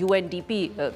UNDP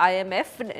IMF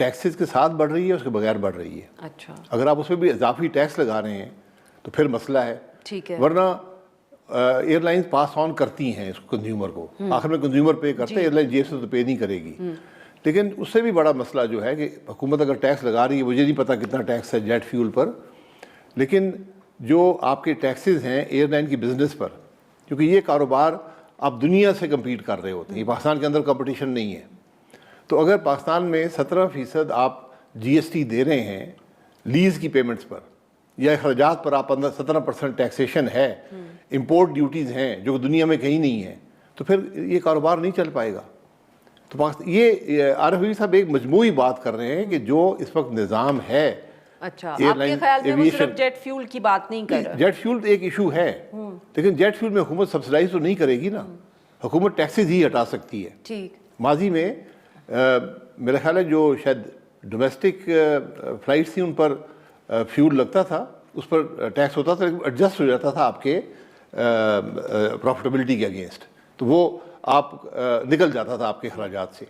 taxes کے ساتھ بڑھ رہی ہے, اس کے بغیر بڑھ رہی ہے. اچھا اگر آپ اس میں بھی اضافی ٹیکس لگا رہے ہیں تو پھر مسئلہ ہے. ٹھیک ہے. ورنہ ایئر لائنز پاس آن کرتی ہیں اس کو کنزیومر کو, آخر میں کنزیومر پے کرتے ہیں, ایئر لائن جیب سے تو پے نہیں کرے گی. لیکن اس سے بھی بڑا مسئلہ جو ہے کہ حکومت اگر ٹیکس لگا رہی ہے, مجھے نہیں پتا کتنا ٹیکس ہے جیٹ فیول پر, لیکن جو آپ کے ٹیکسز ہیں ایئر لائن کی بزنس پر, کیونکہ یہ کاروبار آپ دنیا سے کمپیٹ کر رہے ہوتے ہیں, یہ پاکستان کے اندر کمپٹیشن نہیں ہے. تو اگر پاکستان میں 17% آپ جی ایس ٹی دے رہے ہیں لیز کی پیمنٹس پر, یا اخراجات پر آپ 17% ٹیکسیشن ہے, امپورٹ ڈیوٹیز ہیں جو دنیا میں کہیں نہیں ہیں, تو پھر یہ کاروبار نہیں چل پائے گا. تو یہ عارف حبیب صاحب ایک مجموعی بات کر رہے ہیں کہ جو اس وقت نظام ہے. اچھا, آپ کے خیال میں وہ صرف جیٹ فیول کی بات نہیں کر رہے؟ جیٹ فیول ایک ایشو ہے, لیکن جیٹ فیول میں حکومت سبسڈائز تو نہیں کرے گی نا, حکومت ٹیکسز ہی ہٹا سکتی ہے. ٹھیک. ماضی میں میرا خیال ہے جو شاید ڈومیسٹک فلائٹس تھیں ان پر فیول لگتا تھا, اس پر ٹیکس ہوتا تھا, لیکن ایڈجسٹ ہو جاتا تھا آپ کے پروفٹیبلٹی کے اگینسٹ, تو وہ آپ نکل جاتا تھا آپ کے اخراجات سے.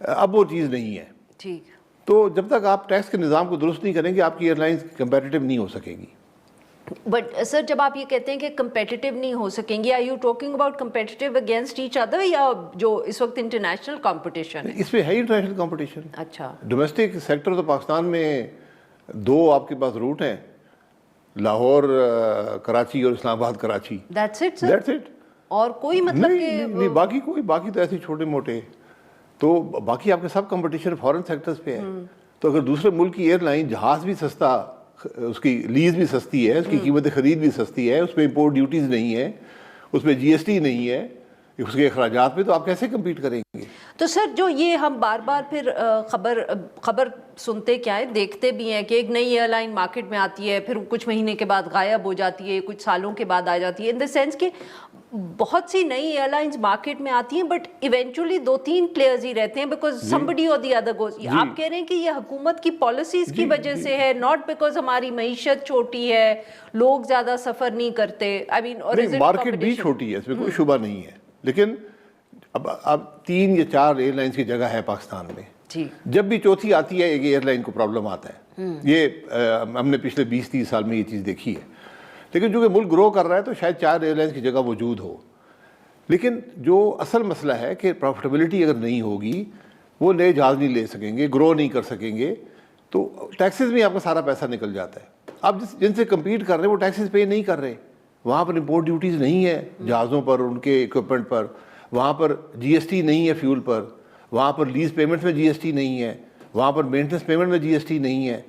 اب وہ چیز نہیں ہے. ٹھیک. تو جب تک آپ ٹیکس کے نظام کو درست نہیں کریں گے, آپ کی ایئر لائنز کمپیٹیٹو نہیں ہو سکے گی. بٹ سر, جب آپ یہ کہتے ہیں کہ کمپیٹیٹیو نہیں ہو سکیں گی, are you talking about competitive against each other, یا جو اس وقت انٹرنیشنل کمپٹیشن ہے؟ اس میں ہے انٹرنیشنل کمپٹیشن. اچھا. ڈومیسٹک سیکٹر تو پاکستان میں 2 آپ کے پاس روٹ ہیں, لاہور کراچی اور اسلام آباد Karachi. That's it sir? That's it. اور کوئی مطلب کہ باقی تو ایسے چھوٹے موٹے, تو باقی آپ کے سب کمپٹیشن فارن سیکٹرز پہ ہے. تو اگر دوسرے ملک کی ایئر لائن, جہاز بھی سستا, اس کی لیز بھی سستی ہے, اس کی قیمت خرید بھی سستی ہے, اس پہ امپورٹ ڈیوٹیز نہیں ہے, اس پہ جی ایس ٹی نہیں ہے, اس کے اخراجات پہ, تو آپ کیسے کمپیٹ کریں گے؟ تو سر جو یہ ہم بار بار پھر خبر سنتے کیا ہے, دیکھتے بھی ہیں کہ ایک نئی ایئر لائن مارکیٹ میں آتی ہے, پھر کچھ مہینے کے بعد غائب ہو جاتی ہے, کچھ سالوں کے بعد آ جاتی ہے, ان دا سینس کہ بہت سی نئی ایئر لائنز مارکیٹ میں آتی ہیں, بٹ ایونچولی 2-3 پلیئرز ہی رہتے ہیں, because somebody or the other goes. آپ کہہ رہے ہیں کہ یہ حکومت کی پالیسیز کی وجہ سے ہے, ناٹ بیکاز ہماری معیشت چھوٹی ہے, لوگ زیادہ سفر نہیں کرتے. I mean, اور مارکیٹ بھی چھوٹی ہے, اس میں کوئی شبہ نہیں ہے, لیکن اب 3 یا 4 ایئر لائنز کی جگہ ہے پاکستان میں. جب بھی چوتھی آتی ہے ایک ایئر لائن کو پرابلم آتا ہے. یہ ہم نے پچھلے 20-30 سال میں یہ چیز دیکھی ہے. لیکن جو کہ ملک گرو کر رہا ہے تو شاید 4 ایئر لائنز کی جگہ موجود ہو. لیکن جو اصل مسئلہ ہے کہ پروفٹیبلٹی اگر نہیں ہوگی, وہ نئے جہاز نہیں لے سکیں گے, گرو نہیں کر سکیں گے, تو ٹیکسز میں آپ کا سارا پیسہ نکل جاتا ہے. آپ جن سے کمپیٹ کر رہے ہیں وہ ٹیکسز پے نہیں کر رہے, وہاں پر امپورٹ ڈیوٹیز نہیں ہے جہازوں پر, ان کے اکوپمنٹ پر, وہاں پر جی ایس ٹی نہیں ہے فیول پر, وہاں پر لیز پیمنٹ میں جی ایس ٹی نہیں ہے, وہاں پر مینٹنس پیمنٹ میں جی ایس ٹی نہیں ہے.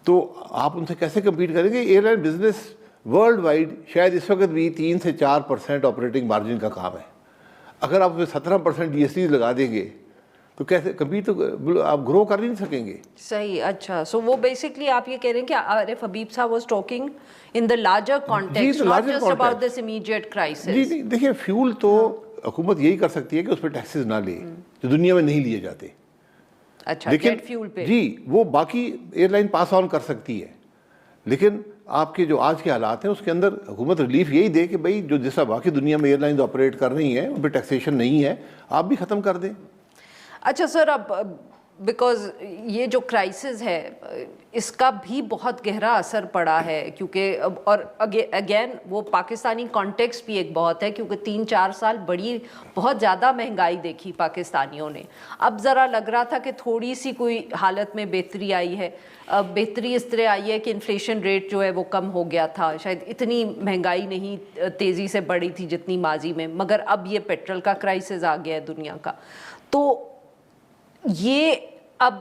تو آپ ان سے کیسے کمپیٹ کریں گے؟ Airline business worldwide شاید اس وقت بھی 3 سے 4% آپریٹنگ مارجن کا کام ہے. اگر آپ اس میں 17% جی ایس ٹی لگا دیں گے تو کیسے کمپیٹ, تو آپ گرو کر نہیں سکیں گے. صحیح. اچھا, سو وہ بیسکلی آپ یہ کہہ رہے ہیں کہ عارف حبیب صاحب was talking in the larger context, not just about this immediate crisis. جی دیکھیے, فیول تو حکومت یہی کر سکتی ہے کہ اس پہ ٹیکسز نہ لے, جو دنیا میں نہیں لیے جاتے. اچھا, جیٹ فیول پہ جی وہ باقی ایئر لائن پاس آن کر سکتی ہے, لیکن آپ کے جو آج کے حالات ہیں اس کے اندر حکومت ریلیف یہی دے کہ بھائی جو جیسا باقی دنیا میں ایئر لائنز آپریٹ کر رہی ہیں ان پہ ٹیکسیشن نہیں ہے, آپ بھی ختم کر دیں. اچھا سر, اب بیکاز یہ جو کرائسس ہے اس کا بھی بہت گہرا اثر پڑا ہے, کیونکہ اور اگین وہ پاکستانی کانٹیکسٹ بھی ایک بہت ہے, کیونکہ 3-4 سال بہت زیادہ مہنگائی دیکھی پاکستانیوں نے. اب ذرا لگ رہا تھا کہ تھوڑی سی کوئی حالت میں بہتری آئی ہے. بہتری اس طرح آئی ہے کہ انفلیشن ریٹ جو ہے وہ کم ہو گیا تھا, شاید اتنی مہنگائی نہیں تیزی سے بڑھی تھی جتنی ماضی میں, مگر اب یہ پیٹرول کا کرائسس آ گیا ہے دنیا کا. تو یہ اب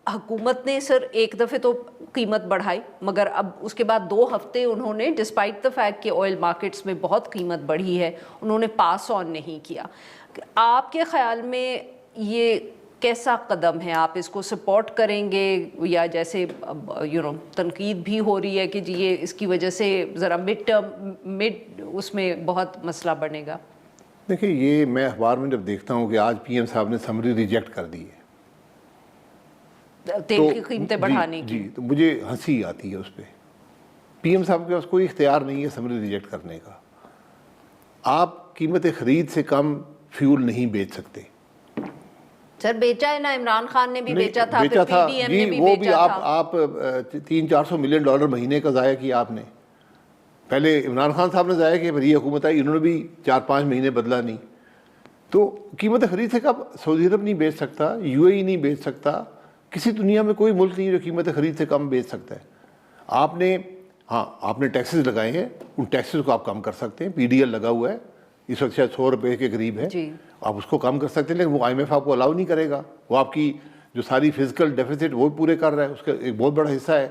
حکومت نے سر ایک دفعہ تو قیمت بڑھائی, مگر اب اس کے بعد 2 ہفتے انہوں نے ڈسپائٹ دا فیکٹ کہ آئل مارکیٹس میں بہت قیمت بڑھی ہے, انہوں نے پاس آن نہیں کیا. آپ کے خیال میں یہ کیسا قدم ہے؟ آپ اس کو سپورٹ کریں گے, یا جیسے تنقید بھی ہو رہی ہے کہ جی یہ اس کی وجہ سے ذرا مڈ اس میں بہت مسئلہ بنے گا؟ دیکھیں, یہ میں اخبار میں جب دیکھتا ہوں کہ آج پی ایم صاحب نے سمری ریجیکٹ کر دی ہے تیل کی قیمتیں بڑھانے کی, جی تو مجھے ہنسی آتی ہے اس پہ. پی ایم صاحب کے پاس کوئی اختیار نہیں ہے سمری ریجیکٹ کرنے کا. آپ قیمت خرید سے کم فیول نہیں بیچ سکتے. سر بیچا ہے نا, عمران خان نے بھی بیچا تھا, بیچا تھا جی, وہ بھی آپ $300-400 ملین مہینے کا ضائع کیا آپ نے. پہلے عمران خان صاحب نے ضائع کیا, پھر یہ حکومت آئی, انہوں نے بھی 4-5 مہینے بدلا نہیں. تو قیمت خرید سے کب سعودی عرب نہیں بیچ سکتا, UAE نہیں بیچ سکتا, کسی دنیا میں کوئی ملک نہیں جو قیمت خرید سے کم بیچ سکتا ہے. آپ نے آپ نے ٹیکسز لگائے ہیں, ان ٹیکسز کو آپ کم کر سکتے ہیں. PDL لگا ہوا ہے, اس وقت شاید $100 کے قریب ہے, آپ اس کو کم کر سکتے ہیں, لیکن وہ IMF آپ کو الاؤ نہیں کرے گا. وہ آپ کی جو ساری فزیکل ڈیفیسٹ وہ پورے کر رہا ہے, اس کا ایک بہت بڑا حصہ ہے.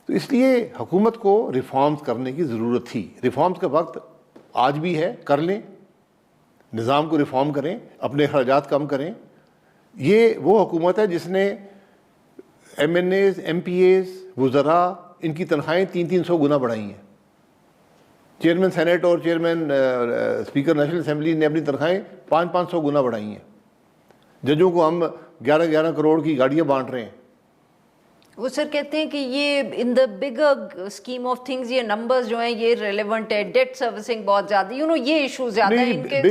تو اس لیے حکومت کو ریفارمز کرنے کی ضرورت تھی. ریفارمز کا وقت آج بھی ہے, کر لیں, نظام کو ریفارم کریں, اپنے اخراجات کم کریں. یہ وہ حکومت ہے جس نے MNAs, MPAs, وزراء, ان کی تنخواہیں 300 گنا بڑھائی ہیں. چیئرمین سینیٹ اور چیئرمین اسپیکر نیشنل اسمبلی نے اپنی تنخواہیں 500 گنا بڑھائی ہیں. ججوں کو ہم 11 کروڑ کی گاڑیاں بانٹ رہے ہیں. وہ سر کہتے ہیں کہ یہ ان دا بگر اسکیم آف تھنگز یہ نمبرز جو ہیں یہ ریلیونٹ ہے, ڈیٹ سروسنگ بہت زیادہ, یہ ایشو زیادہ ہے ان کے.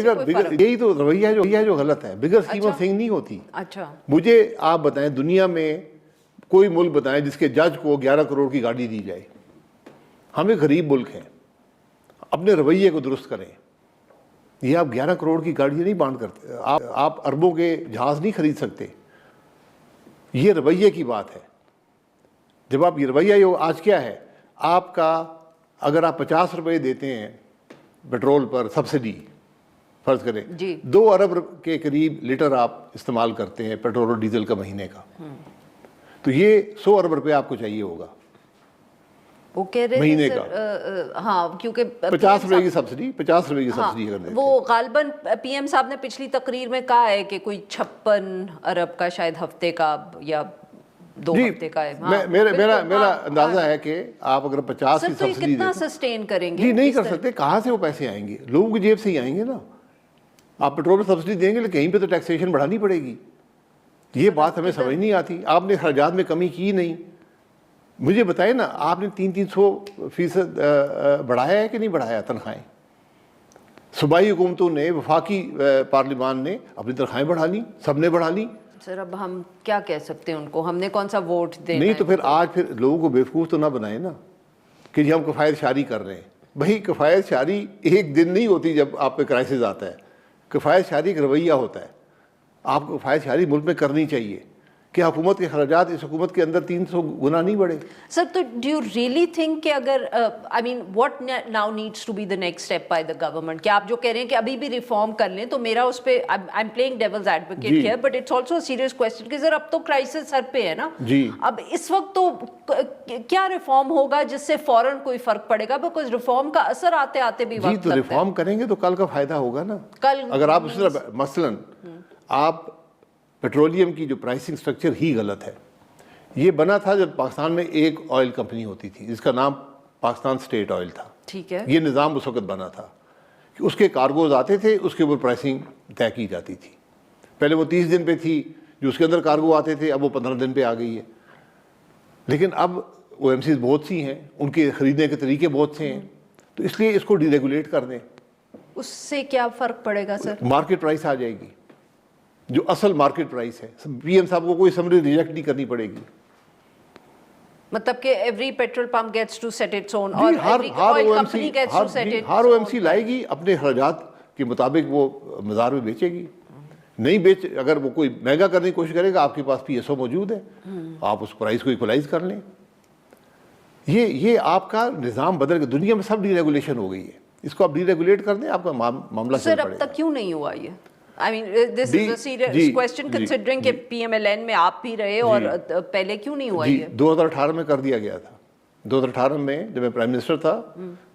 یہی تو رویہ جو غلط ہے, بگر اسکیم آف تھنگ نہیں ہوتی. اچھا, مجھے آپ بتائیں دنیا میں کوئی ملک بتائیں جس کے جج کو 11 کروڑ کی گاڑی دی جائے. ہم ایک غریب ملک ہیں, اپنے رویے کو درست کریں. یہ آپ 11 کروڑ کی گاڑی نہیں بانٹ کرتے, آپ اربوں کے جہاز نہیں خرید سکتے. یہ رویے کی بات ہے. جب آپ یہ رویہ آج کیا ہے, آپ کا اگر آپ $50 دیتے ہیں پیٹرول پر سبسڈی, فرض کریں 2 ارب کے قریب لیٹر آپ استعمال کرتے ہیں پیٹرول اور ڈیزل کا مہینے کا, تو یہ 100 ارب روپے آپ کو چاہیے ہوگا وہ کہہ رہے مہینے کا. ہاں, کیونکہ $50 کی سبسڈی, $50 کی سبسڈی اگر دیتے. وہ غالباً PM صاحب نے پچھلی تقریر میں کہا ہے کہ کوئی 56 ارب کا شاید ہفتے کا یا 2 ہفتے کا ہے. میرا اندازہ ہے کہ آپ اگر 50 کی سبسڈی کتنا سسٹین کریں گے؟ جی نہیں کر سکتے. کہاں سے وہ پیسے آئیں گے؟ لوگوں کی جیب سے ہی آئیں گے نا. آپ پیٹرول پر سبسڈی دیں گے لیکن کہیں پہ تو ٹیکسیشن بڑھانی پڑے گی. یہ بات ہمیں سمجھ نہیں آتی. آپ نے اخراجات میں کمی کی نہیں. مجھے بتائیں نا, آپ نے 300% بڑھایا ہے کہ نہیں بڑھایا تنخواہیں؟ صوبائی حکومتوں نے, وفاقی پارلیمان نے اپنی تنخواہیں بڑھا لی, سب نے بڑھا لی. سر اب ہم کیا کہہ سکتے ہیں ان کو, ہم نے کون سا ووٹ دینا نہیں, تو پھر آج پھر لوگوں کو بیوقوف تو نہ بنائیں نا کہ جی ہم کفایت شاری کر رہے ہیں. بھائی کفایت شاری ایک دن نہیں ہوتی جب آپ پہ کرائسس آتا ہے. کفایت شاری ایک رویہ ہوتا ہے. آپ کو کفایت شاری ملک میں کرنی چاہیے کہ حکومت کے اخراجات اس حکومت کے اندر 300 گنا نہیں بڑھے. سر تو ڈو یو ریئلی تھنک کہ اگر I mean what now needs to be the next step by the government, کہ آپ جو کہہ رہے ہیں کہ ابھی بھی ریفارم کر لیں, تو میرا اس پہ I am playing devil's advocate here, but it's also a serious question کہ سر اب تو کرائسس سر پہ ہے نا. اب اس وقت تو کیا ریفارم ہوگا جس سے فوراً کوئی فرق پڑے گا؟ بیکاز ریفارم کا اثر آتے آتے بھی وقت لگتا ہے. تو ریفارم کریں گے تو کل کا فائدہ ہوگا نا. کل اگر آپ اس طرح مثلاً آپ پیٹرولیم کی جو پرائسنگ سٹرکچر ہی غلط ہے. یہ بنا تھا جب پاکستان میں ایک آئل کمپنی ہوتی تھی جس کا نام پاکستان اسٹیٹ آئل تھا. ٹھیک ہے, یہ نظام اس وقت بنا تھا کہ اس کے کارگوز آتے تھے, اس کے اوپر پرائسنگ طے کی جاتی تھی. پہلے وہ 30 دن پہ تھی, جو اس کے اندر کارگو آتے تھے, اب وہ 15 دن پہ آ گئی ہے. لیکن اب OMCs بہت سی ہیں, ان کے خریدنے کے طریقے بہت سے ہیں, تو اس لیے اس کو ڈی ریگولیٹ کر دیں. اس سے کیا فرق پڑے گا سر؟ مارکیٹ پرائس آ جائے گی, جو اصل مارکیٹ پرائس ہے. PM صاحب کو کوئی سمری ریجیکٹ نہیں کرنی پڑے گی. مطلب کہ every petrol pump gets to set its own, اور ہر OMC لائے گی اپنے اخراجات کے مطابق, وہ بازار میں بیچے گی. نہیں اگر وہ کوئی مہنگا کرنے کی کوشش کرے گا, آپ کے پاس PSO موجود ہے, آپ اس پرائز کو ایکولائز کر لیں. یہ آپ کا نظام بدل کے دنیا میں سب ڈی ریگولیشن ہو گئی ہے. اس کو آپ ڈی ریگولیٹ کر دیں, آپ کا معاملہ سر اب تک کیوں نہیں ہوا یہ؟ I mean, this is a serious question considering کہ PMLN میں آپ بھی رہے اور پہلے کیوں نہیں ہوا یہ؟ 2018 میں کر دیا گیا تھا. 2018 میں جب میں پرائم منسٹر تھا,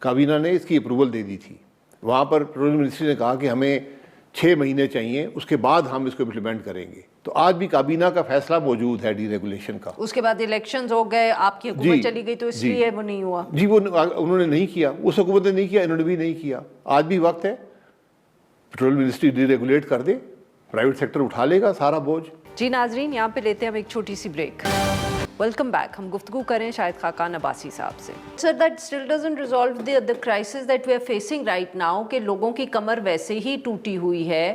کابینہ نے اس کی اپروول دے دی تھی. وہاں پر پیٹرولیم منسٹری نے کہا کہ ہمیں 6 مہینے چاہیے, اس کے بعد ہم اس کو امپلیمنٹ کریں گے. تو آج بھی کابینہ کا فیصلہ موجود ہے ڈی ریگولیشن کا. اس کے بعد الیکشنز ہو گئے, آپ کی حکومت چلی گئی, تو اس لیے وہ نہیں ہوا. جی وہ انہوں نے نہیں کیا, اس حکومت نے نہیں کیا, انہوں نے بھی نہیں کیا. آج بھی وقت ہے, پیٹرول منسٹری ڈی ریگولیٹ کر دے, پرائیویٹ سیکٹر اٹھا لے گا سارا بوجھ. جی ناظرین, یہاں پہ لیتے ہیں ہم ایک چھوٹی سی بریک. Welcome back. ہم گفتگو کریں شاہد خاقان عباسی صاحب سے. سر that still doesn't resolve the crisis that we are facing right now کہ لوگوں کی کمر ویسے ہی ٹوٹی ہوئی ہے,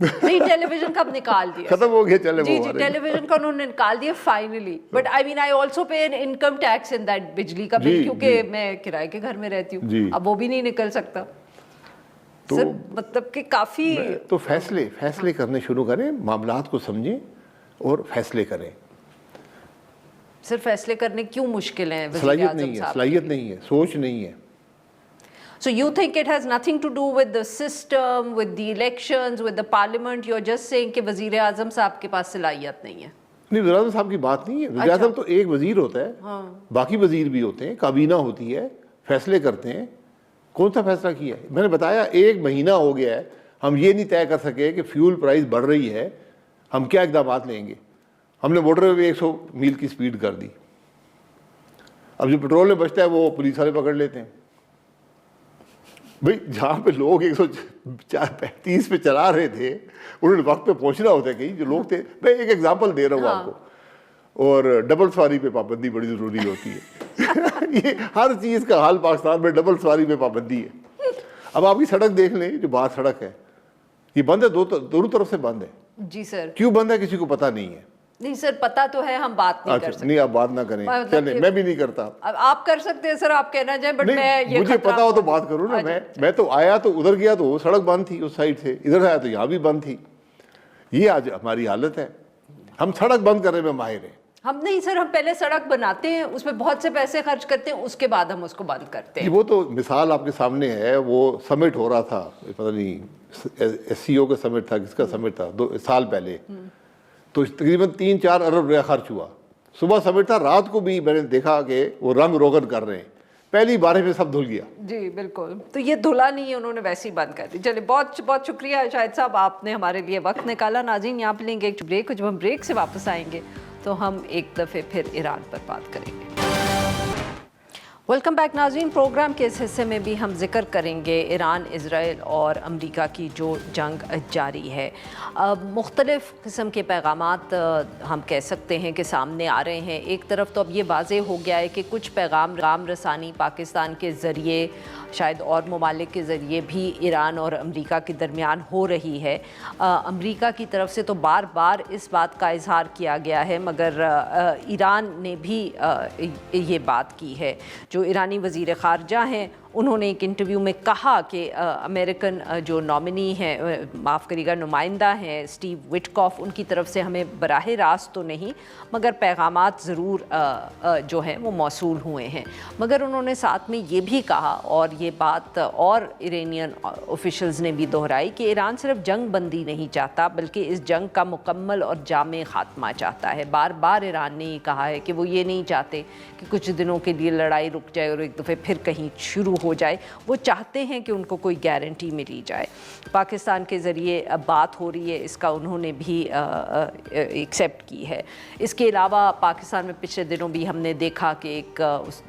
نہیں ٹیلی ویژن کا اب نکال دیا, ختم ہو گیا, چلے جی جی ٹیلی ویژن کا انہوں نے نکال دیا finally. But I mean I also pay an income tax in that, بجلی کا بل, کیونکہ میں کرائے کے گھر میں رہتی ہوں, اب وہ بھی نہیں نکل سکتا. سر مطلب کہ کافی تو فیصلے کرنے شروع کریں, معاملات کو سمجھیں اور فیصلے کریں. سر فیصلے کرنے کیوں مشکل ہیں؟ صلاحیت نہیں ہے, سوچ نہیں ہے. So you think it has nothing to do with the system, with the elections, with the parliament? You're just saying کہ وزیر اعظم صاحب کے پاس صلاحیت نہیں ہے. نہیں, وزیر اعظم صاحب کی بات نہیں ہے. وزیر اعظم تو ایک وزیر ہوتا ہے, باقی وزیر بھی ہوتے ہیں, کابینہ ہوتی ہے, فیصلے کرتے ہیں. کون سا فیصلہ کیا ہے؟ میں نے بتایا 1 مہینہ ہو گیا ہے, ہم یہ نہیں طے کر سکے کہ فیول پرائز بڑھ رہی ہے, ہم کیا اقدامات لیں گے. ہم نے موٹر وے 100 میل کی سپیڈ کر دی. اب جو پیٹرول میں بچتا ہے وہ پولیس والے پکڑ لیتے ہیں. بھئی جہاں پہ لوگ 135 پہ چلا رہے تھے, انہوں نے وقت پہ پہنچنا ہوتا ہے کہیں. جو لوگ تھے, میں ایک ایگزامپل دے رہا ہوں آپ کو, اور ڈبل سواری پہ پابندی بڑی ضروری ہوتی ہے. یہ ہر چیز کا حال پاکستان میں ڈبل سواری پہ پابندی ہے. اب آپ کی سڑک دیکھ لیں, جو باہر سڑک ہے یہ بند ہے, دونوں طرف سے بند ہے. جی سر. کیوں بند ہے کسی کو پتہ نہیں ہے. نہیں سر پتہ تو ہے, ہم بات نہیں کر سکتے. نہیں آپ بات نہ کریں, چلیں, میں بھی نہیں کرتا. آپ کر سکتے ہیں سر, آپ کہنا چاہیں, بٹ میں یہ مجھے پتا ہو تو بات کروں نا. میں تو آیا تو ادھر گیا تو وہ سڑک بند تھی اس سائڈ سے, ادھر آیا تو یہاں بھی بند تھی. یہ آج ہماری حالت ہے. ہم سڑک بند کرنے میں ماہر ہیں. ہم نہیں سر, ہم پہلے سڑک بناتے ہیں, اس میں بہت سے پیسے خرچ کرتے ہیں, اس کے بعد ہم اس کو بند کرتے ہیں. وہ تو مثال آپ کے سامنے ہے. وہ سمٹ ہو رہا تھا, پتہ نہیں ایس سی او کا سمٹ تھا, کس کا سمٹ تھا, 2 سال پہلے, تو تقریباً 3-4 ارب روپیہ خرچ ہوا. صبح سمٹ تھا, رات کو بھی میں نے دیکھا کہ وہ رنگ روغن کر رہے ہیں. پہلی بارے میں سب دھل گیا. جی بالکل. تو یہ دھلا نہیں ہے, انہوں نے ویسے ہی بند کر دی. چلے بہت بہت شکریہ شاہد صاحب, آپ نے ہمارے لیے وقت نکالا. ناظرین یہاں پہ لیں گے ایک بریک, جب ہم بریک سے واپس آئیں گے تو ہم ایک دفعہ پھر ایران پر بات کریں گے. ویلکم بیک ناظرین. پروگرام کے اس حصے میں بھی ہم ذکر کریں گے ایران, اسرائیل اور امریکہ کی جو جنگ جاری ہے. مختلف قسم کے پیغامات ہم کہہ سکتے ہیں کہ سامنے آ رہے ہیں. ایک طرف تو اب یہ واضح ہو گیا ہے کہ کچھ پیغام رسانی پاکستان کے ذریعے, شاید اور ممالک کے ذریعے بھی ایران اور امریکہ کے درمیان ہو رہی ہے. امریکہ کی طرف سے تو بار بار اس بات کا اظہار کیا گیا ہے, مگر ایران نے بھی یہ بات کی ہے. جو ایرانی وزیر خارجہ ہیں انہوں نے ایک انٹرویو میں کہا کہ امریکن جو نامنی ہیں, معاف کریے گا, نمائندہ ہیں اسٹیو وٹکاف, ان کی طرف سے ہمیں براہ راست تو نہیں مگر پیغامات ضرور جو ہیں وہ موصول ہوئے ہیں. مگر انہوں نے ساتھ میں یہ بھی کہا, اور یہ بات اور ایرانین آفیشلز نے بھی دہرائی, کہ ایران صرف جنگ بندی نہیں چاہتا بلکہ اس جنگ کا مکمل اور جامع خاتمہ چاہتا ہے. بار بار ایران نے یہ کہا ہے کہ وہ یہ نہیں چاہتے کہ کچھ دنوں کے لیے لڑائی رک جائے اور ایک دفعہ پھر کہیں شروع ہو جائے. وہ چاہتے ہیں کہ ان کو کوئی گارنٹی ملی جائے. پاکستان کے ذریعے بات ہو رہی ہے, اس کا انہوں نے بھی ایکسیپٹ کی ہے. اس کے علاوہ پاکستان میں پچھلے دنوں بھی ہم نے دیکھا کہ ایک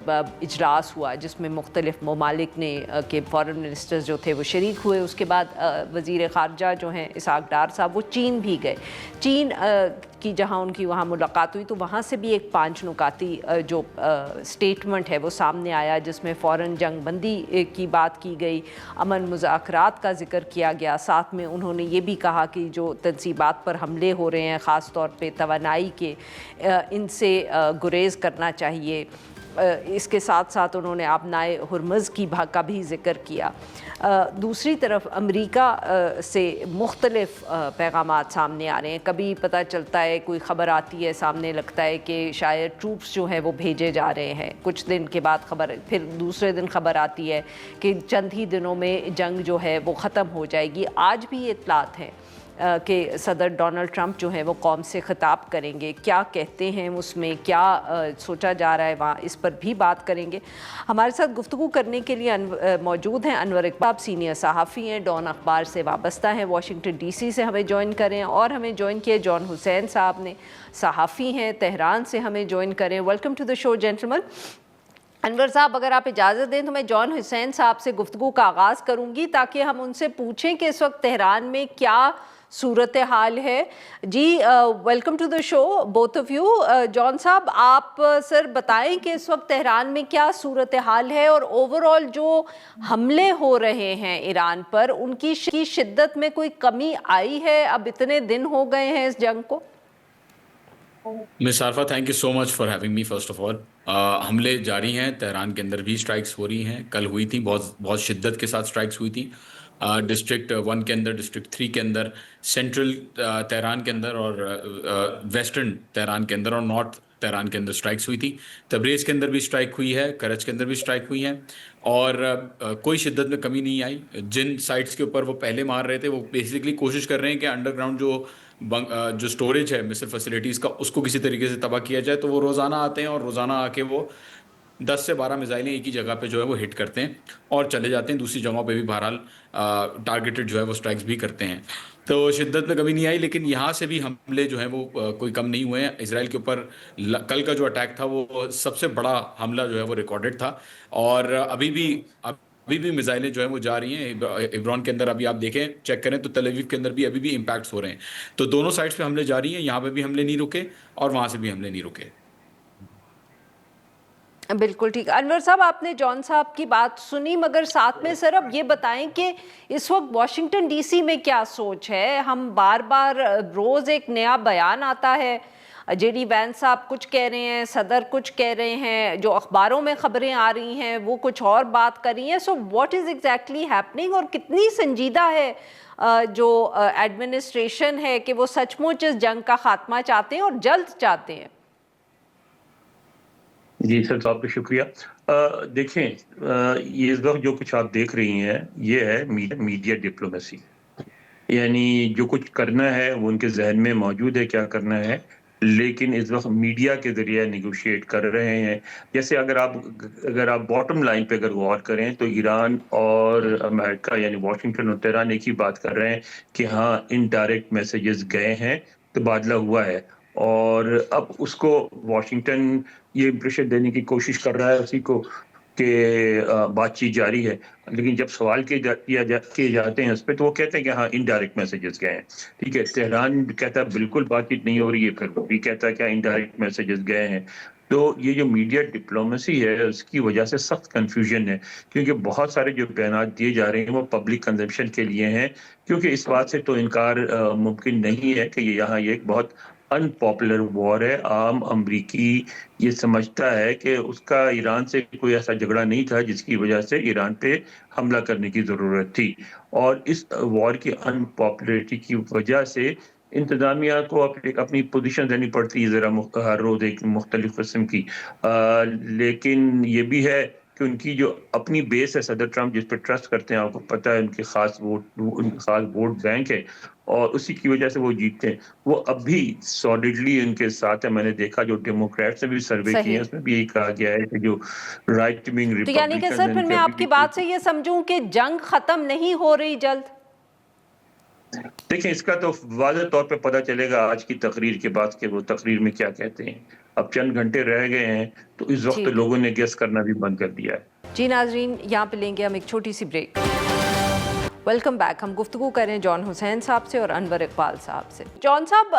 اجلاس ہوا جس میں مختلف ممالک نے کے فارن منسٹرز جو تھے وہ شریک ہوئے. اس کے بعد وزیر خارجہ جو ہیں اسحاق ڈار صاحب, وہ چین بھی گئے. چین کی جہاں ان کی وہاں ملاقات ہوئی تو وہاں سے بھی ایک 5 نکاتی جو سٹیٹمنٹ ہے وہ سامنے آیا, جس میں فوراً جنگ بندی کی بات کی گئی, امن مذاکرات کا ذکر کیا گیا. ساتھ میں انہوں نے یہ بھی کہا کہ جو تنصیبات پر حملے ہو رہے ہیں, خاص طور پہ توانائی کے, ان سے گریز کرنا چاہیے. اس کے ساتھ ساتھ انہوں نے آبنائے ہرمز کا بھی ذکر کیا. دوسری طرف امریکہ سے مختلف پیغامات سامنے آ رہے ہیں. کبھی پتہ چلتا ہے, کوئی خبر آتی ہے سامنے, لگتا ہے کہ شاید ٹروپس جو ہیں وہ بھیجے جا رہے ہیں. کچھ دن کے بعد خبر, پھر دوسرے دن خبر آتی ہے کہ چند ہی دنوں میں جنگ جو ہے وہ ختم ہو جائے گی. آج بھی یہ اطلاعات ہیں کہ صدر ڈونلڈ ٹرمپ جو ہیں وہ قوم سے خطاب کریں گے. کیا کہتے ہیں اس میں, کیا سوچا جا رہا ہے وہاں, اس پر بھی بات کریں گے. ہمارے ساتھ گفتگو کرنے کے لیے موجود ہیں انور اقبال, سینئر صحافی ہیں, ڈان اخبار سے وابستہ ہیں, واشنگٹن ڈی سی سے ہمیں جوائن کریں. اور ہمیں جوائن کیے جان حسین صاحب نے, صحافی ہیں, تہران سے ہمیں جوائن کریں. ویلکم ٹو دا شو جینٹلمن. انور صاحب اگر آپ اجازت دیں تو میں جان حسین صاحب سے گفتگو کا آغاز کروں گی تاکہ ہم ان سے پوچھیں کہ اس وقت تہران میں کیا صورت حال ہے. جی welcome to the show both of you. Jan صاحب آپ سر بتائیں کہ اس وقت تہران میں کیا صورت حال ہے اور اوور آل جو حملے ہو رہے ہیں ایران پر ان کی شدت میں کوئی کمی آئی ہے؟ اب اتنے دن ہو گئے ہیں اس جنگ کو. Miss Arifa thank you so much for having me first of all. حملے جاری ہیں، تہران کے اندر بھی اسٹرائکس ہو رہی ہیں، کل ہوئی تھیں، بہت شدت کے ساتھ اسٹرائکس ہوئی تھیں ڈسٹرکٹ 1 کے اندر، ڈسٹرکٹ 3 کے اندر، سینٹرل تہران کے اندر اور ویسٹرن تہران کے اندر اور نارتھ تہران کے اندر اسٹرائکس ہوئی تھی. تبریز کے اندر بھی اسٹرائک ہوئی ہے، کرچ کے اندر بھی اسٹرائک ہوئی ہیں اور کوئی شدت میں کمی نہیں آئی. جن سائٹس کے اوپر وہ پہلے مار رہے تھے وہ بیسیکلی کوشش کر رہے ہیں کہ انڈر گراؤنڈ جو اسٹوریج ہے مسل فیسلٹیز کا اس کو کسی طریقے سے تباہ کیا جائے. تو وہ روزانہ آتے ہیں اور روزانہ آ کے وہ 10 سے 12 میزائلیں ایک ہی جگہ پہ جو ہے وہ ہٹ کرتے ہیں اور چلے جاتے ہیں. دوسری جگہوں پہ بھی بہرحال ٹارگیٹڈ جو ہے وہ اسٹرائکس بھی کرتے ہیں. تو شدت میں کمی نہیں آئی، لیکن یہاں سے بھی حملے جو ہیں وہ کوئی کم نہیں ہوئے ہیں. اسرائیل کے اوپر کل کا جو اٹیک تھا وہ سب سے بڑا حملہ جو ہے وہ ریکارڈڈ تھا اور ابھی بھی میزائلیں جو ہیں وہ جا رہی ہیں. عبران کے اندر ابھی آپ دیکھیں چیک کریں تو تل اویو کے اندر بھی ابھی بھی امپیکٹس ہو رہے ہیں. تو دونوں سائڈس پہ حملے جاری ہیں، یہاں پہ بھی حملے نہیں رکے اور وہاں سے بھی حملے نہیں رکے. بالکل ٹھیک. انور صاحب آپ نے جان صاحب کی بات سنی، مگر ساتھ میں سر اب یہ بتائیں کہ اس وقت واشنگٹن ڈی سی میں کیا سوچ ہے؟ ہم بار بار روز ایک نیا بیان آتا ہے، جے ڈی وینس صاحب کچھ کہہ رہے ہیں، صدر کچھ کہہ رہے ہیں، جو اخباروں میں خبریں آ رہی ہیں وہ کچھ اور بات کر رہی ہیں. So what is exactly happening اور کتنی سنجیدہ ہے جو ایڈمنسٹریشن ہے کہ وہ سچ مچ اس جنگ کا خاتمہ چاہتے ہیں اور جلد چاہتے ہیں؟ جی سر صاحب کا شکریہ. دیکھیں یہ اس وقت جو کچھ آپ دیکھ رہی ہیں یہ ہے میڈیا ڈپلومیسی. یعنی جو کچھ کرنا ہے وہ ان کے ذہن میں موجود ہے کیا کرنا ہے، لیکن اس وقت میڈیا کے ذریعے نیگوشیٹ کر رہے ہیں. جیسے اگر آپ باٹم لائن پہ اگر غور کریں تو ایران اور امریکہ یعنی واشنگٹن اور تہران ایک ہی بات کر رہے ہیں کہ ہاں انڈائریکٹ میسیجز گئے ہیں، تبادلہ ہوا ہے اور اب اس کو واشنگٹن یہ امپریشن دینے کی کوشش کر رہا ہے اسی کو کہ بات چیت جاری ہے. لیکن جب سوال کیے جاتے ہیں اس پہ تو وہ کہتے ہیں کہ ہاں انڈائریکٹ میسیجز گئے ہیں. ٹھیک ہے، تہران کہتا ہے بالکل بات چیت نہیں ہو رہی ہے، پھر وہ بھی کہتا ہے کہ انڈائریکٹ میسیجز گئے ہیں. تو یہ جو میڈیا ڈپلومیسی ہے اس کی وجہ سے سخت کنفیوژن ہے، کیونکہ بہت سارے جو بیانات دیے جا رہے ہیں وہ پبلک کنزمپشن کے لیے ہیں. کیونکہ اس بات سے تو انکار ممکن نہیں ہے کہ یہاں یہ ایک بہت ان پاپولر وار ہے. عام امریکی یہ سمجھتا ہے کہ اس کا ایران سے کوئی ایسا جھگڑا نہیں تھا جس کی وجہ سے ایران پہ حملہ کرنے کی ضرورت تھی، اور اس وار کی ان پاپولیرٹی کی وجہ سے انتظامیہ کو اپنی پوزیشن دینی پڑتی ہے ذرا ہر روز ایک مختلف قسم کی. لیکن یہ بھی ہے کہ ان کی جو اپنی بیس ہے صدر ٹرمپ جس پہ ٹرسٹ کرتے ہیں، آپ کو پتہ ہے ان کے خاص ووٹ بینک ہے اور اسی کی وجہ سے وہ جیتتے ہیں. وہ اب بھی سالڈلی ان کے ساتھ ہے. میں نے دیکھا جو ڈیموکریٹ سے بھی سروے کیے ہیں اس میں بھی یہی کہا گیا ہے کہ جو رائٹ ونگ تو یعنی کہ سر پھر میں آپ کی بات سے یہ سمجھوں کہ جنگ ختم نہیں ہو رہی جلد؟ دیکھیں اس کا تو واضح طور پہ پتہ چلے گا آج کی تقریر کے بعد کہ وہ تقریر میں کیا کہتے ہیں. اب چند گھنٹے رہ گئے ہیں تو اس وقت لوگوں نے گیس کرنا بھی بند کر دیا ہے. جی ناظرین یہاں پہ لیں گے ہم ایک چھوٹی سی بریک. Welcome back. ہم گفتگو کریں جان حسین صاحب سے اور انور اقبال صاحب سے. جان صاحب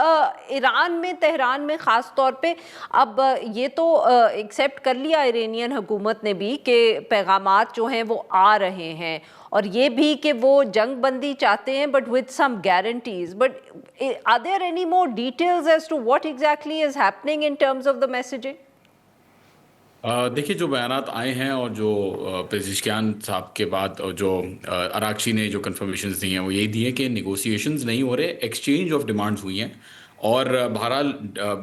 ایران میں تہران میں خاص طور پہ اب یہ تو ایکسیپٹ کر لیا ایرانین حکومت نے بھی کہ پیغامات جو ہیں وہ آ رہے ہیں اور یہ بھی کہ وہ جنگ بندی چاہتے ہیں but with some guarantees. But are there any more details as to what exactly is happening in terms of the messaging? دیکھیے جو بیانات آئے ہیں اور جو پزشکیان صاحب کے بعد جو اراکچی نے جو کنفرمیشنز دی ہیں وہ یہی دی ہیں کہ نیگوسیشنز نہیں ہو رہے، ایکسچینج آف ڈیمانڈز ہوئی ہیں اور بہرحال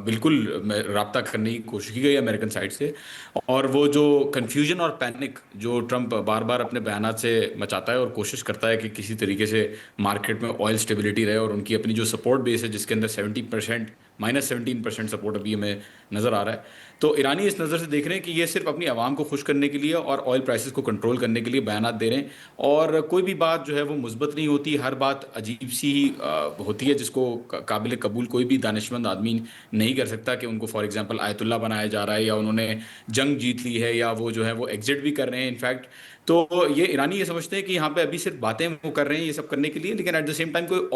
بالکل رابطہ کرنے کی کوشش کی گئی امریکن سائڈ سے. اور وہ جو کنفیوژن اور پینک جو ٹرمپ بار بار اپنے بیانات سے مچاتا ہے اور کوشش کرتا ہے کہ کسی طریقے سے مارکیٹ میں آئل اسٹیبلٹی رہے، اور ان کی اپنی جو سپورٹ بیس ہے جس کے اندر 17% سپورٹ ابھی ہمیں نظر آ رہا ہے. تو ایرانی اس نظر سے دیکھ رہے ہیں کہ یہ صرف اپنی عوام کو خوش کرنے کے لیے اور آئل پرائسز کو کنٹرول کرنے کے لیے بیانات دے رہے ہیں، اور کوئی بھی بات جو ہے وہ مثبت نہیں ہوتی. ہر بات عجیب سی ہی ہوتی ہے جس کو قابل قبول کوئی بھی دانشمند آدمی نہیں کر سکتا کہ ان کو فار ایگزامپل آیت اللہ بنایا جا رہا ہے یا انہوں نے جنگ جیت لی ہے یا وہ جو ہے وہ ایگزٹ بھی کر رہے ہیں. انفیکٹ تو یہ ایرانی یہ سمجھتے ہیں کہ یہاں پہ ابھی صرف باتیں وہ کر رہے ہیں یہ سب کرنے کے لیے، لیکن ایٹ دا سیم ٹائم کوئی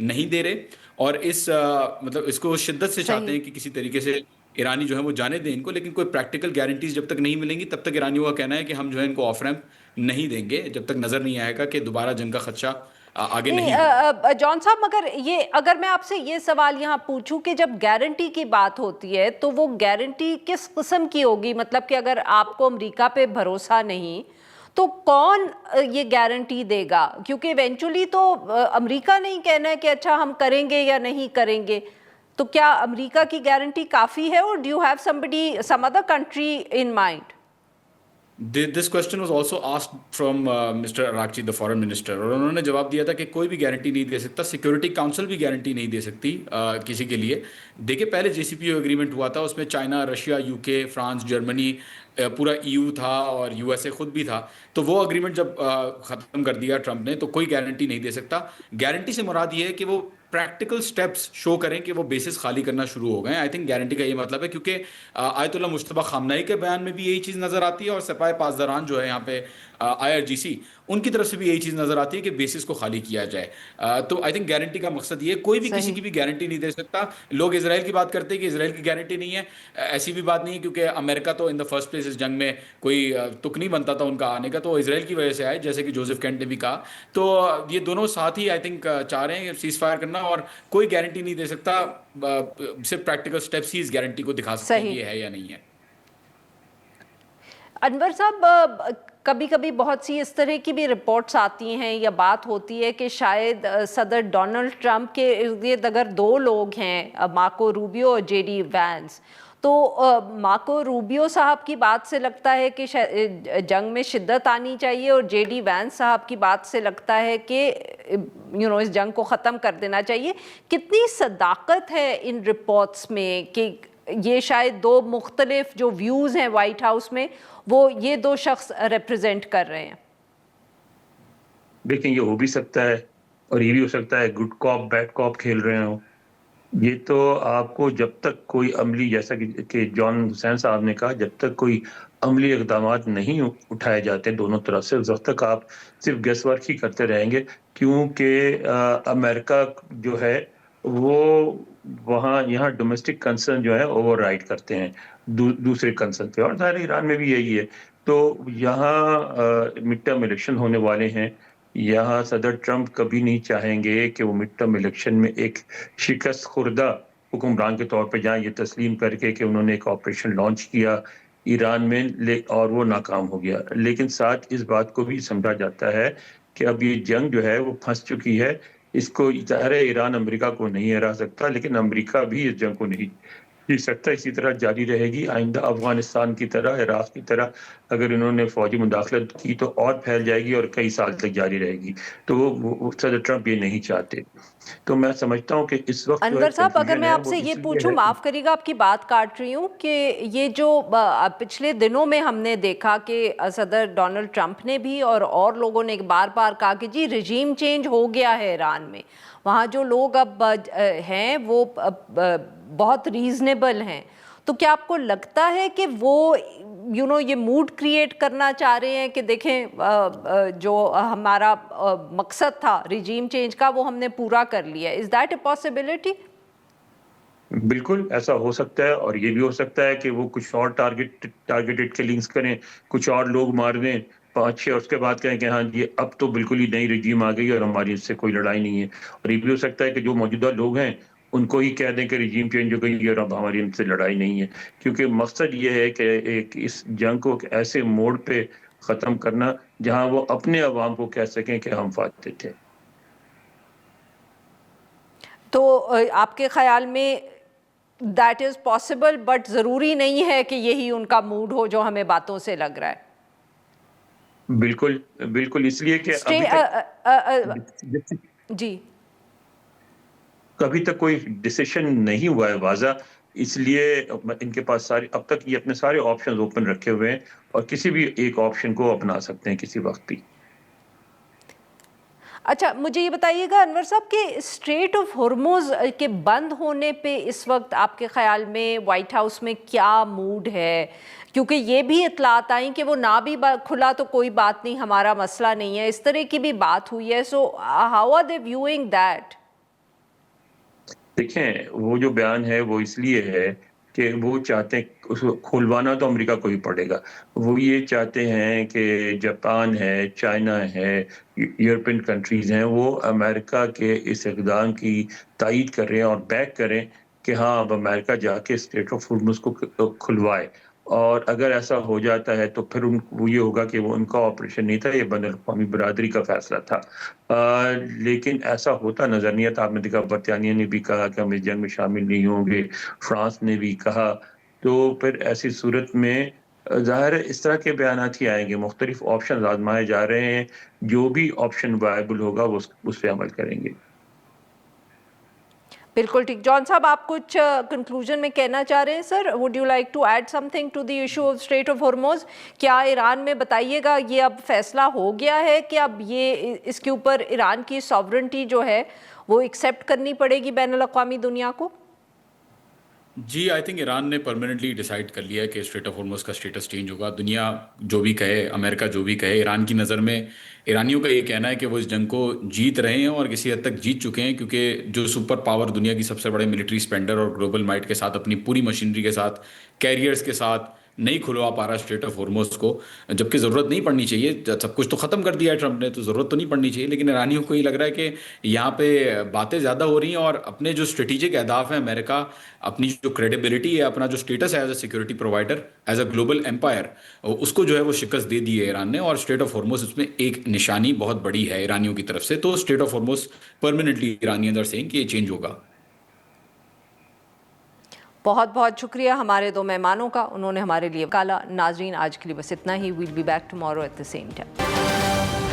نہیں دے رہے، اور مطلب اس کو شدت سے چاہتے ہیں کہ کسی طریقے سے ایرانی جو ہے وہ جانے دیں ان کو، لیکن کوئی پریکٹیکل گارنٹیز جب تک نہیں ملیں گی تب تک ایرانیوں کا کہنا ہے کہ ہم جو ہے ان کو آف ریمپ نہیں دیں گے جب تک نظر نہیں آئے گا کہ دوبارہ جنگ کا خدشہ آگے نہیں ہوگا۔ جان صاحب، اگر میں آپ سے یہ سوال یہاں پوچھوں کہ جب گارنٹی کی بات ہوتی ہے تو وہ گارنٹی کس قسم کی ہوگی؟ مطلب کہ اگر آپ کو امریکہ پہ بھروسہ نہیں تو کون یہ گارنٹی دے گا؟ کیونکہ ایونچولی تو امریکہ نہیں کہنا ہے کہ اچھا ہم کریں گے یا نہیں کریں گے، تو کیا امریکہ کی گارنٹی کافی ہے، اور do you have some other country in mind? This question was also asked from Mr. Arakchi, the foreign minister, اور انہوں نے جواب دیا تھا کہ کوئی بھی گارنٹی نہیں دے سکتا، سیکورٹی کاؤنسل بھی گارنٹی نہیں دے سکتی کسی کے لیے۔ دیکھیں پہلے جے سی پی او ایگریمنٹ ہوا تھا، اس میں چائنا، رشیا، یو کے، فرانس، جرمنی، پورا ای یو تھا اور یو ایس اے خود بھی تھا، تو وہ اگریمنٹ جب ختم کر دیا ٹرمپ نے تو کوئی گارنٹی نہیں دے سکتا۔ گارنٹی سے مراد یہ ہے کہ وہ پریکٹیکل سٹیپس شو کریں کہ وہ بیسز خالی کرنا شروع ہو گئے ہیں۔ آئی تھنک گارنٹی کا یہ مطلب ہے، کیونکہ آیت اللہ مجتبیٰ خامنہئی کے بیان میں بھی یہی چیز نظر آتی ہے، اور سپاہ پاسداران جو ہے یہاں پہ IRGC ان کی طرف سے بھی یہی چیز نظر آتی ہے کہ بیسس کو خالی کیا جائے۔ تو آئی تھنک گارنٹی کا مقصد یہ، کوئی بھی کسی کی بھی گارنٹی نہیں دے سکتا۔ لوگ اسرائیل کی بات کرتے ہیں کہ اسرائیل کی گارنٹی نہیں ہے، ایسی بھی بات نہیں ہے، کیونکہ امریکہ تو ان دا فرسٹ پلیس اس جنگ میں کوئی تک نہیں بنتا تھا ان کا آنے کا، تو اسرائیل کی وجہ سے آئے، جیسے کہ جوزف کینٹ نے بھی کہا۔ تو یہ دونوں ساتھ ہی آئی تھنک چاہ رہے ہیں سیز فائر کرنا، اور کوئی گارنٹی نہیں دے سکتا، صرف پریکٹیکل سٹیپس ہی اس گارنٹی کو دکھا سکتے ہیں یہ ہے یا نہیں ہے۔ انور صاحب، کبھی کبھی بہت سی اس طرح کی بھی رپورٹس آتی ہیں یا بات ہوتی ہے کہ شاید صدر ڈونلڈ ٹرمپ کے ارد گرد اگر دو لوگ ہیں، مارکو روبیو اور جے ڈی وینس، تو مارکو روبیو صاحب کی بات سے لگتا ہے کہ جنگ میں شدت آنی چاہیے، اور جے ڈی وینس صاحب کی بات سے لگتا ہے کہ اس جنگ کو ختم کر دینا چاہیے۔ کتنی صداقت ہے ان رپورٹس میں کہ یہ شاید دو مختلف جو ویوز ہیں وائٹ ہاؤس میں وہ یہ دو شخص ریپرزینٹ کر رہے ہیں؟ دیکھیں، یہ ہو بھی سکتا ہے اور یہ بھی ہو سکتا ہے گڈ کاپ بیڈ کاپ کھیل رہے ہوں۔ یہ تو آپ کو جب تک کوئی عملی، جیسا کہ جان حسین صاحب نے کہا، جب تک کوئی عملی اقدامات نہیں اٹھائے جاتے دونوں طرف سے، اس وقت تک آپ صرف گیس ورک ہی کرتے رہیں گے، کیونکہ امریکہ جو ہے وہ یہاں ڈومیسٹک کنسرن جو ہے اوور رائڈ کرتے ہیں دوسرے کنسرن پہ، اور ظاہر ایران میں بھی یہی ہے۔ تو یہاں مڈ ٹرم الیکشن ہونے والے ہیں، یہاں صدر ٹرمپ کبھی نہیں چاہیں گے کہ وہ مڈ ٹرم الیکشن میں ایک شکست خوردہ حکمران کے طور پہ جائیں، یہ تسلیم کر کے کہ انہوں نے ایک آپریشن لانچ کیا ایران میں اور وہ ناکام ہو گیا۔ لیکن ساتھ اس بات کو بھی سمجھا جاتا ہے کہ اب یہ جنگ جو ہے وہ پھنس چکی ہے، اس کو ظاہر ہے ایران امریکہ کو نہیں ہرا سکتا، لیکن امریکہ بھی اس جنگ کو نہیں جیت سکتا، اسی طرح جاری رہے گی۔ آئندہ افغانستان کی طرح، عراق کی طرح اگر انہوں نے فوجی مداخلت کی تو اور پھیل جائے گی اور کئی سال تک جاری رہے گی، تو وہ صدر ٹرمپ یہ نہیں چاہتے۔ تو میں سمجھتا ہوں کہ اس وقت انور صاحب، اگر میں آپ سے یہ پوچھوں، معاف کریے گا آپ کی بات کاٹ رہی ہوں، کہ یہ جو پچھلے دنوں میں ہم نے دیکھا کہ صدر ڈونلڈ ٹرمپ نے بھی اور لوگوں نے بار بار کہا کہ جی رجیم چینج ہو گیا ہے ایران میں، وہاں جو لوگ اب ہیں وہ بہت ریزنیبل ہیں، تو کیا آپ کو لگتا ہے کہ وہ یہ موڈ کریٹ کرنا چاہ رہے ہیں کہ دیکھیں جو ہمارا مقصد تھا رجیم چینج کا وہ ہم نے پورا کر لیا؟ Is that a possibility? بالکل ایسا ہو سکتا ہے، اور یہ بھی ہو سکتا ہے کہ وہ کچھ اور ٹارگیٹڈ کلنگز کریں، کچھ اور لوگ مار دیں 5-6، اور اس کے بعد کہیں کہ ہاں جی اب تو بالکل ہی نئی رجیم آ گئی اور ہماری اس سے کوئی لڑائی نہیں ہے۔ اور یہ بھی ہو سکتا ہے کہ جو موجودہ لوگ ہیں ان کو ہی کہہ دیں کہ رجیم چینج ہو گئی اور اب ہماری ان سے لڑائی نہیں ہے، کیونکہ مقصد یہ ہے کہ ایک اس جنگ کو ایسے موڑ پہ ختم کرنا جہاں وہ اپنے عوام کو کہہ سکیں کہ ہم فاتح تھے۔ تو آپ کے خیال میں دیٹ از پاسبل، بٹ ضروری نہیں ہے کہ یہی ان کا موڈ ہو جو ہمیں باتوں سے لگ رہا ہے؟ بالکل بالکل، اس لیے کہ جی ابھی تک کوئی ڈیسیشن نہیں ہوا ہے واضح، اس لیے ان کے پاس اب تک یہ اپنے سارے آپشنز اوپن رکھے ہوئے ہیں اور کسی بھی ایک آپشن کو اپنا سکتے ہیں کسی وقت بھی۔ اچھا مجھے یہ بتائیے گا انور صاحب کہ اسٹریٹ آف ہرمز کے بند ہونے پہ اس وقت آپ کے خیال میں وائٹ ہاؤس میں کیا موڈ ہے؟ کیونکہ یہ بھی اطلاعات آئیں کہ وہ نہ بھی کھلا تو کوئی بات نہیں، ہمارا مسئلہ نہیں ہے، اس طرح کی بھی بات ہوئی ہے. So how are they viewing that? دیکھیں وہ جو بیان ہے وہ اس لیے ہے کہ وہ چاہتے ہیں اس کو کھلوانا تو امریکہ کو ہی پڑے گا. وہ یہ چاہتے ہیں کہ جاپان ہے، چائنا ہے، یورپین کنٹریز ہیں، وہ امریکہ کے اس اقدام کی تائید کر رہے ہیں اور بیک کریں کہ ہاں اب امریکہ جا کے اسٹریٹ آف ہرمز کو کھلوائے. اور اگر ایسا ہو جاتا ہے تو پھر وہ یہ ہوگا کہ وہ ان کا آپریشن نہیں تھا، یہ بین الاقوامی برادری کا فیصلہ تھا. لیکن ایسا ہوتا نظر نہیں آتا. آپ نے دیکھا برطانیہ نے بھی کہا کہ ہم اس جنگ میں شامل نہیں ہوں گے، فرانس نے بھی کہا. تو پھر ایسی صورت میں ظاہر ہے اس طرح کے بیانات ہی آئیں گے. مختلف آپشن آزمائے جا رہے ہیں، جو بھی آپشن وائبل ہوگا وہ اس پہ عمل کریں گے. بالکل ٹھیک. جان صاحب آپ کچھ کنکلوژن میں کہنا چاہ رہے ہیں sir? Would you like to add something to the issue of Strait of Hormuz? کیا ایران میں بتائیے گا یہ اب فیصلہ ہو گیا ہے کہ اب یہ اس کے اوپر ایران کی ساورنٹی جو ہے وہ ایکسیپٹ کرنی پڑے گی بین الاقوامی دنیا کو؟ جی آئی تھنک ایران نے پرماننٹلی ڈیسائیڈ کر لیا ہے کہ اسٹریٹ آف ہرمز کا اسٹیٹس چینج ہوگا. دنیا جو بھی کہے، امریکہ جو بھی کہے، ایران کی نظر میں ایرانیوں کا یہ کہنا ہے کہ وہ اس جنگ کو جیت رہے ہیں اور کسی حد تک جیت چکے ہیں، کیونکہ جو سپر پاور دنیا کی سب سے بڑے ملٹری اسپینڈر اور گلوبل مائٹ کے ساتھ اپنی پوری مشینری کے ساتھ، کیریئرز کے ساتھ نہیں کھلوا پا رہا اسٹریٹ آف ہرمز کو، جبکہ ضرورت نہیں پڑنی چاہیے. سب کچھ تو ختم کر دیا ہے ٹرمپ نے، تو ضرورت تو نہیں پڑنی چاہیے. لیکن ایرانیوں کو یہ لگ رہا ہے کہ یہاں پہ باتیں زیادہ ہو رہی ہیں اور اپنے جو اسٹریٹجک اہداف ہیں، امریکہ اپنی جو کریڈیبلٹی ہے، اپنا جو اسٹیٹس ہے as a security provider, as a global empire, اس کو جو ہے وہ شکست دے دی ہے ایران نے. اور اسٹریٹ آف ہرمز اس میں ایک نشانی بہت بڑی ہے ایرانیوں کی طرف سے. تو Strait of Hormuz permanently Iranians are seeing کہ یہ چینج ہوگا. بہت بہت شکریہ ہمارے دو مہمانوں کا، انہوں نے ہمارے لیے کالا. ناظرین آج کے لیے بس اتنا ہی. We'll be back tomorrow at the same time.